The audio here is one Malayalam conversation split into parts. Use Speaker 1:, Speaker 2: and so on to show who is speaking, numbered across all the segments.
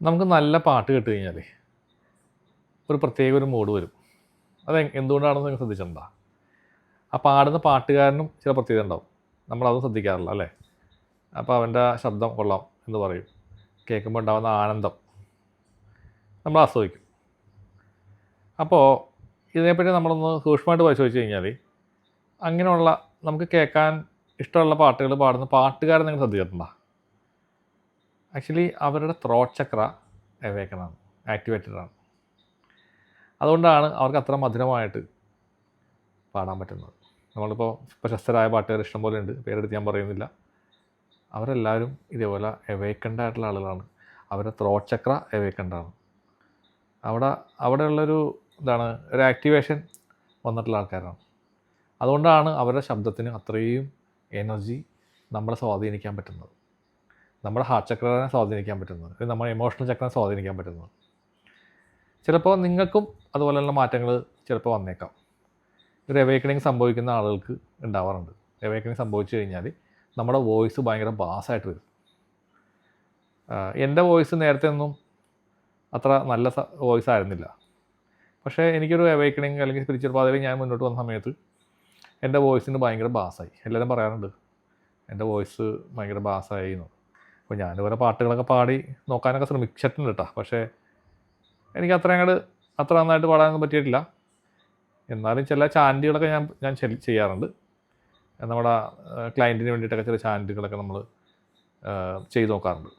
Speaker 1: നമുക്ക് നല്ല പാട്ട് കേട്ട് കഴിഞ്ഞാൽ ഒരു പ്രത്യേക ഒരു മൂഡ് വരും. അത് എന്തുകൊണ്ടാണെന്ന് നിങ്ങൾ ശ്രദ്ധിച്ചിട്ടുണ്ടോ? ആ പാടുന്ന പാട്ടുകാരനും ചില പ്രത്യേകത ഉണ്ടാവും. നമ്മളതും ശ്രദ്ധിക്കാറില്ല അല്ലേ? അപ്പോൾ അവൻ്റെ ശബ്ദം കൊള്ളാം എന്ന് പറയും. കേൾക്കുമ്പോൾ ഉണ്ടാകുന്ന ആനന്ദം നമ്മൾ ആസ്വദിക്കും. അപ്പോൾ ഇതിനെപ്പറ്റി നമ്മളൊന്ന് സൂക്ഷ്മമായിട്ട് പരിശോധിച്ച് കഴിഞ്ഞാൽ അങ്ങനെയുള്ള നമുക്ക് കേൾക്കാൻ ഇഷ്ടമുള്ള പാട്ടുകൾ പാടുന്ന പാട്ടുകാരെ നിങ്ങൾ ശ്രദ്ധിച്ചിട്ടുണ്ടോ? ആക്ച്വലി അവരുടെ ത്രോട്ട് ചക്ര അവേക്കണാണ്, ആക്ടിവേറ്റഡ് ആണ്. അതുകൊണ്ടാണ് അവർക്ക് അത്ര മധുരമായിട്ട് പാടാൻ പറ്റുന്നത്. നമ്മളിപ്പോൾ പ്രശസ്തരായ പാട്ടുകാർ ഇഷ്ടംപോലെ ഉണ്ട്, പേരെടുത്ത് ഞാൻ പറയുന്നില്ല. അവരെല്ലാവരും ഇതേപോലെ അവേക്കൻഡ് ആയിട്ടുള്ള ആളുകളാണ്. അവരുടെ ത്രോട്ട് ചക്ര അവേക്കൻഡ് ആണ്. അവിടെയുള്ളൊരു എന്താണ്, ഒരു ആക്ടിവേഷൻ വന്നിട്ടുള്ള ആൾക്കാരാണ്. അതുകൊണ്ടാണ് അവരുടെ ശബ്ദത്തിന് അത്രയും എനർജി നമ്മളെ സ്വാധീനിക്കാൻ പറ്റുന്നത്, നമ്മുടെ ഹാർട്ട് ചക്രനെ സ്വാധീനിക്കാൻ പറ്റുന്നത്, നമ്മുടെ ഇമോഷണൽ ചക്രനെ സ്വാധീനിക്കാൻ പറ്റുന്നത്. ചിലപ്പോൾ നിങ്ങൾക്കും അതുപോലെയുള്ള മാറ്റങ്ങൾ ചിലപ്പോൾ വന്നേക്കാം. ഒരു അവേക്കണിങ് സംഭവിക്കുന്ന ആളുകൾക്ക് ഉണ്ടാവാറുണ്ട്. അവേക്കണിങ് സംഭവിച്ചു കഴിഞ്ഞാൽ നമ്മുടെ വോയിസ് ഭയങ്കര ബാസായിട്ട് വരും. എൻ്റെ വോയിസ് നേരത്തെ ഒന്നും അത്ര നല്ല വോയിസ് ആയിരുന്നില്ല. പക്ഷേ എനിക്കൊരു അവേക്കണിങ് അല്ലെങ്കിൽ സ്പിരിച്വൽ പാതയിൽ ഞാൻ മുന്നോട്ട് വന്ന സമയത്ത് എൻ്റെ വോയിസിന് ഭയങ്കര ബാസായി. എല്ലാവരും പറയാറുണ്ട് എൻ്റെ വോയിസ് ഭയങ്കര ബാസായി എന്ന്. അപ്പോൾ ഞാനിവിടെ പാട്ടുകളൊക്കെ പാടി നോക്കാനൊക്കെ ശ്രമിച്ചിട്ടുണ്ട് കേട്ടോ. പക്ഷേ എനിക്ക് അത്ര നന്നായിട്ട് പാടാനൊന്നും പറ്റിയിട്ടില്ല. എന്നാലും ചില ചാനലുകളൊക്കെ ഞാൻ ചെയ്യാറുണ്ട്. നമ്മുടെ ക്ലയൻറ്റിന് വേണ്ടിയിട്ടൊക്കെ ചില ചാനലുകളൊക്കെ നമ്മൾ ചെയ്ത് നോക്കാറുണ്ട്.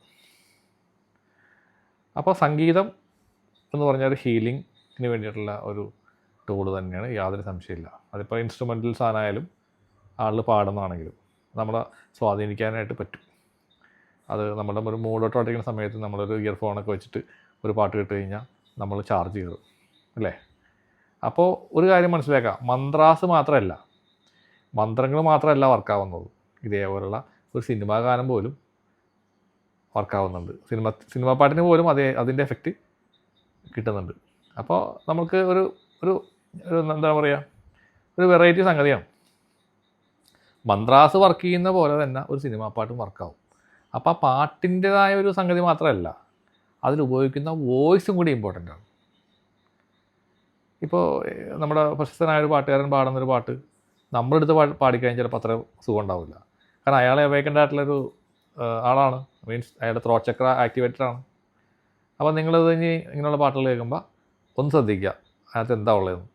Speaker 1: അപ്പോൾ സംഗീതം എന്ന് പറഞ്ഞാൽ ഒരു ഹീലിങ്ങിന് വേണ്ടിയിട്ടുള്ള ഒരു ടൂള് തന്നെയാണ്, യാതൊരു സംശയമില്ല. അതിപ്പോൾ ഇൻസ്ട്രുമെൻ്റൽ സാധനമായാലും ആൾ പാടുന്നതാണെങ്കിലും നമ്മളെ സ്വാധീനിക്കാനായിട്ട് പറ്റും. അത് നമ്മുടെ ഒരു മൂഡോട്ടോട്ടിരിക്കുന്ന സമയത്ത് നമ്മളൊരു ഇയർഫോണൊക്കെ വെച്ചിട്ട് ഒരു പാട്ട് കേട്ട് കഴിഞ്ഞാൽ നമ്മൾ ചാർജ് കയറും അല്ലേ? അപ്പോൾ ഒരു കാര്യം മനസ്സിലാക്കാം, മന്ത്രങ്ങൾ മാത്രമല്ല വർക്കാവുന്നത്. ഇതേപോലുള്ള ഒരു സിനിമാ ഗാനം പോലും വർക്കാവുന്നുണ്ട്. സിനിമാ പാട്ടിന് പോലും അതിൻ്റെ എഫക്റ്റ് കിട്ടുന്നുണ്ട്. അപ്പോൾ നമുക്ക് ഒരു എന്താ പറയുക, ഒരു വെറൈറ്റി സംഗതിയാണ്. മന്ത്രാസ് വർക്ക് ചെയ്യുന്ന പോലെ തന്നെ ഒരു സിനിമാ പാട്ടും വർക്കാവും. അപ്പോൾ ആ പാട്ടിൻ്റെതായ ഒരു സംഗതി മാത്രമല്ല, അതിലുപയോഗിക്കുന്ന വോയിസും കൂടി ഇമ്പോർട്ടൻ്റ് ആണ്. ഇപ്പോൾ നമ്മുടെ പ്രശസ്തനായ ഒരു പാട്ടുകാരൻ പാടുന്നൊരു പാട്ട് നമ്മളെടുത്ത് പാടിക്കഴിഞ്ഞാൽ ചിലപ്പോൾ അത്ര സുഖം ഉണ്ടാവില്ല. കാരണം അയാളെ അവേക്കൻഡ് ആയിട്ടുള്ളൊരു ആളാണ്, മീൻസ് അയാളുടെ ത്രോട്ട് ചക്ര ആക്ടിവേറ്റഡ് ആണ്. അപ്പോൾ നിങ്ങളിത് ഇനി ഇങ്ങനെയുള്ള പാട്ടുകൾ കേൾക്കുമ്പോൾ ഒന്ന് ശ്രദ്ധിക്കുക അതിനകത്ത് എന്താ ഉള്ളതെന്ന്.